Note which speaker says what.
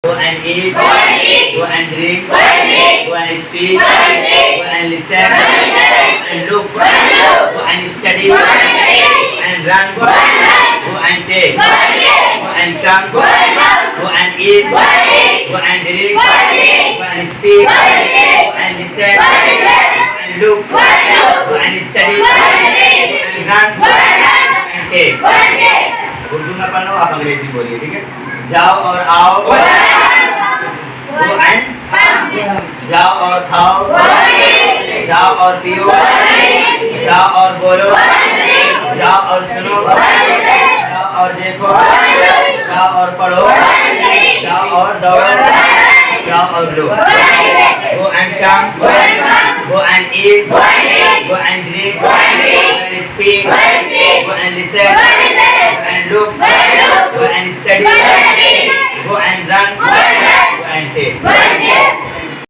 Speaker 1: Go and eat. Go and drink. Go and speak. Go and listen. And look. Go and study. Go and run. Go and take. Go and come. Go and eat. Go and drink. Go and speak. Go and listen. Go and look. Go and study. Go and run. Go and take. Urdu में पढ़ो, आप अंग्रेजी बोलिए, ठीक है? जाओ और आओ, गो एंड, जाओ और खाओ, जाओ और पियो, जाओ और बोलो, जाओ और सुनो, जाओ और देखो, जाओ और पढ़ो, जाओ और दौड़ो, जाओ और लो। Go and come, go and eat, go and drink, go and speak, go and listen, go and look, go and study, go and run.